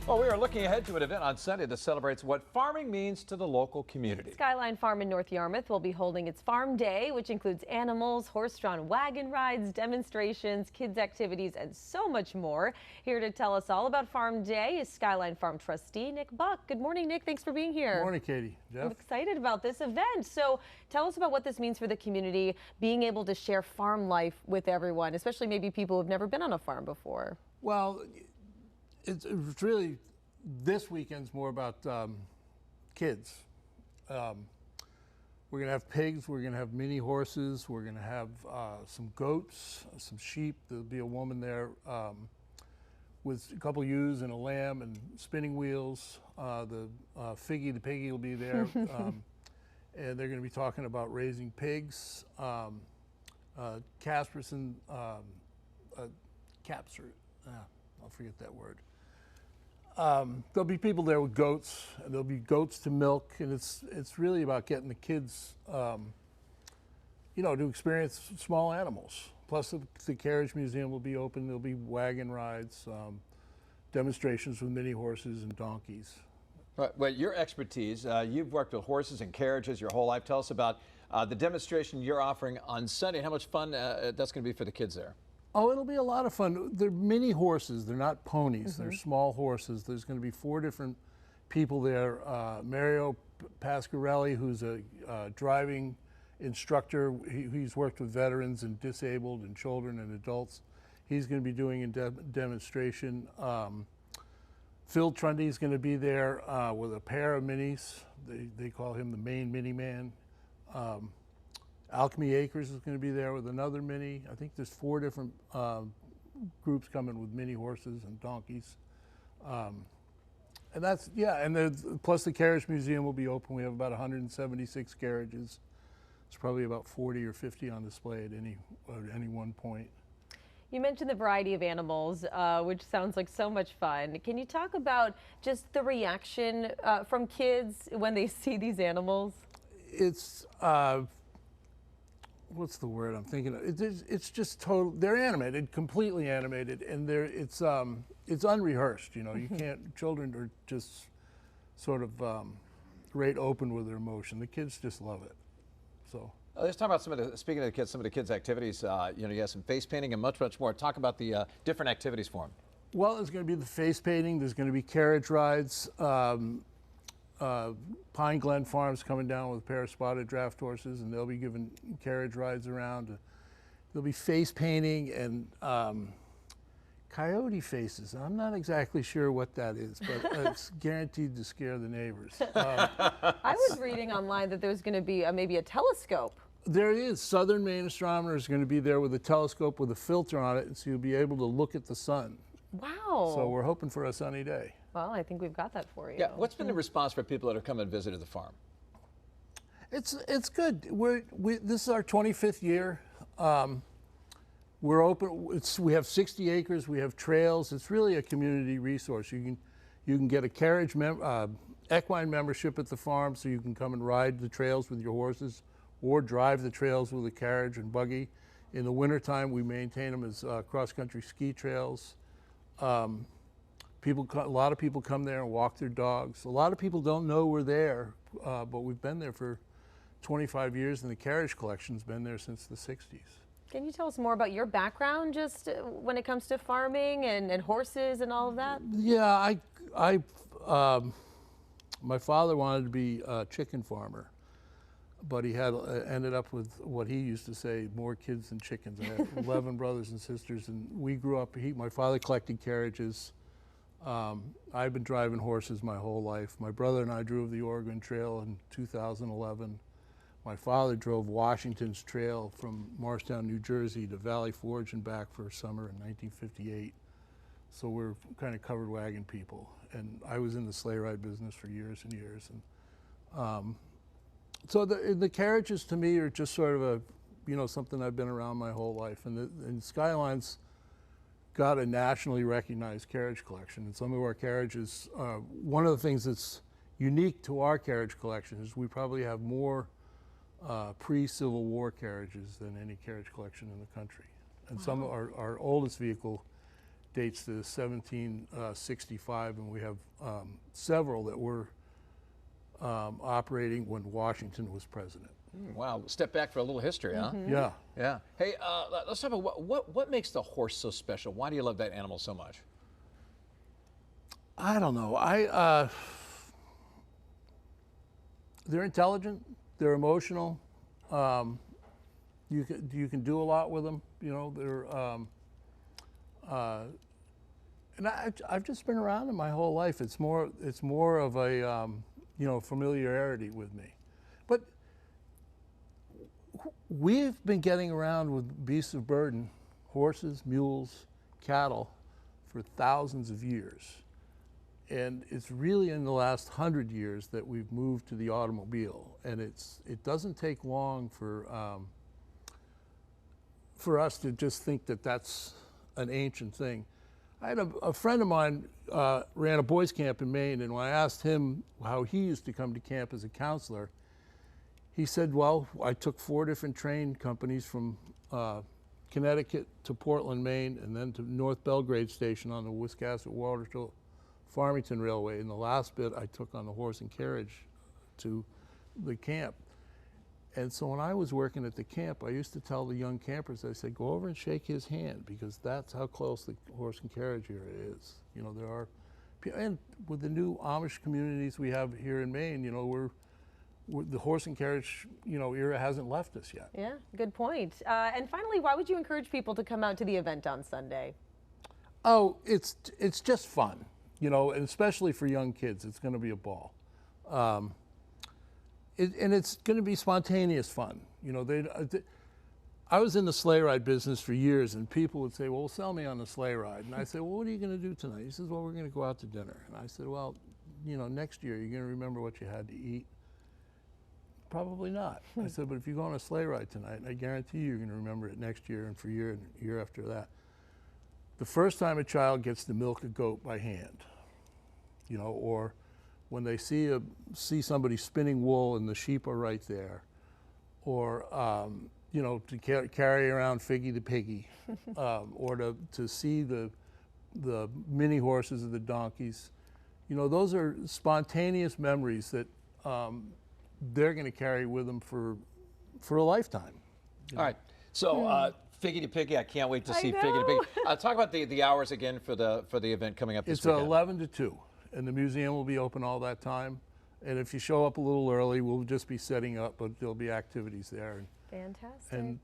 Well, we are looking ahead to an event on Sunday that celebrates what farming means to the local community. Skyline Farm in North Yarmouth will be holding its Farm Day, which includes animals, horse-drawn wagon rides, demonstrations, kids' activities, and so much more. Here to tell us all about Farm Day is Skyline Farm trustee Nick Buck. Good morning, Nick. Thanks for being here. Good morning, Katie. Jeff? I'm excited about this event. So tell us about what this means for the community, being able to share farm life with everyone, especially maybe people who've never been on a farm before. Well, it's really, this weekend's more about kids. We're going to have pigs, we're going to have mini horses, we're going to have some goats, some sheep. There'll be a woman there with a couple ewes and a lamb and spinning wheels. The piggy will be there. And they're going to be talking about raising pigs. Casperson, I'll forget that word. There'll be people there with goats, and there'll be goats to milk, and it's really about getting the kids, to experience small animals. Plus, the carriage museum will be open. There'll be wagon rides, demonstrations with mini horses and donkeys. Well, your expertise, you've worked with horses and carriages your whole life. Tell us about the demonstration you're offering on Sunday, and how much fun that's going to be for the kids there. Oh, it'll be a lot of fun. They're mini horses. They're not ponies. They're small horses. There's going to be 4 different people there. Mario Pasquarelli, who's a driving instructor. He's worked with veterans and disabled and children and adults. He's going to be doing a demonstration. Phil Trundy is going to be there with a pair of minis. They call him the Maine Mini Man. Alchemy Acres is going to be there with another mini. I think there's 4 different groups coming with mini horses and donkeys. And that's, and plus the carriage museum will be open. We have about 176 carriages. There's probably about 40 or 50 on display at any one point. You mentioned the variety of animals, which sounds like so much fun. Can you talk about just the reaction from kids when they see these animals? It's, what's the word I'm thinking of? It's just total. They're animated, completely animated, and it's unrehearsed. You can't. Children are just sort of right open with their emotion. The kids just love it. So. Let's talk about speaking of the kids, some of the kids' activities. You have some face painting and much more. Talk about the different activities for them. Well, there's going to be the face painting. There's going to be carriage rides. Pine Glen Farm's coming down with a pair of spotted draft horses, and they'll be giving carriage rides around. There'll be face painting and coyote faces. I'm not exactly sure what that is, but it's guaranteed to scare the neighbors. I was reading online that there's going to be maybe a telescope. There is. Southern Maine astronomer is going to be there with a telescope with a filter on it, and so you'll be able to look at the sun. Wow. So we're hoping for a sunny day. Well, I think we've got that for you. Yeah. What's been the response for people that have come and visited the farm? It's good. This is our 25th year. We're open. We have 60 acres. We have trails. It's really a community resource. You can get a carriage equine membership at the farm, so you can come and ride the trails with your horses, or drive the trails with a carriage and buggy. In the wintertime, we maintain them as cross-country ski trails. A lot of people come there and walk their dogs. A lot of people don't know we're there, but we've been there for 25 years, and the carriage collection's been there since the 60s. Can you tell us more about your background, just when it comes to farming and horses and all of that? Yeah, my father wanted to be a chicken farmer, but he ended up with what he used to say, more kids than chickens. I have 11 brothers and sisters, and we grew up. My father collected carriages. I've been driving horses my whole life. My brother and I drove the Oregon Trail in 2011. My father drove Washington's Trail from Morristown, New Jersey to Valley Forge and back for summer in 1958. So we're kind of covered wagon people. And I was in the sleigh ride business for years and years. And so the carriages to me are just sort of something I've been around my whole life. And Skyline's got a nationally recognized carriage collection. And some of our carriages, one of the things that's unique to our carriage collection is we probably have more pre-Civil War carriages than any carriage collection in the country. And some of our oldest vehicle dates to 1765, and we have several that were operating when Washington was president. Wow, step back for a little history, huh? Yeah. Yeah. Hey, let's talk about what makes the horse so special. Why do you love that animal so much? I don't know. They're intelligent. They're emotional. You can do a lot with them. You know, and I've just been around them my whole life. It's more of a familiarity with me. But we've been getting around with beasts of burden, horses, mules, cattle, for thousands of years. And it's really in the last 100 years that we've moved to the automobile. And it doesn't take long for us to just think that that's an ancient thing. I had a friend of mine ran a boys' camp in Maine, and when I asked him how he used to come to camp as a counselor, he said, well, I took 4 different train companies from Connecticut to Portland, Maine, and then to North Belgrade Station on the Wiscasset-Waterville Farmington Railway. And the last bit I took on the horse and carriage to the camp. And so when I was working at the camp, I used to tell the young campers, I said, go over and shake his hand, because that's how close the horse and carriage area is. You know, there are, and with the new Amish communities we have here in Maine, you know, the horse and carriage, you know, era hasn't left us yet. Yeah, good point. And finally, why would you encourage people to come out to the event on Sunday? Oh, it's just fun, you know, and especially for young kids, it's going to be a ball. And it's going to be spontaneous fun. You know, I was in the sleigh ride business for years, and people would say, well, sell me on the sleigh ride. And I said, well, what are you going to do tonight? He says, well, we're going to go out to dinner. And I said, well, you know, next year you're going to remember what you had to eat. Probably not. I said, but if you go on a sleigh ride tonight, I guarantee you're going to remember it next year and for year after that. The first time a child gets to milk a goat by hand, you know, or when they see somebody spinning wool and the sheep are right there, or you know, to carry around Figgy the piggy, or to see the mini horses or the donkeys, you know, those are spontaneous memories that they're going to carry with them for a lifetime. All right. So Figgy to Piggy, I can't wait to see Figgy to Piggy. Talk about the hours again for the event coming up this weekend. It's 11 to 2, and the museum will be open all that time. And if you show up a little early, we'll just be setting up, but there'll be activities there. Fantastic. And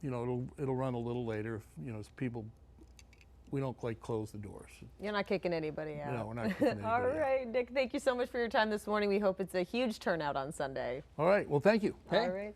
you know, it'll run a little later. You know, we don't like close the doors. You're not kicking anybody out. No, we're not kicking anybody All right, Nick, thank you so much for your time this morning. We hope it's a huge turnout on Sunday. All right, well, thank you. All right.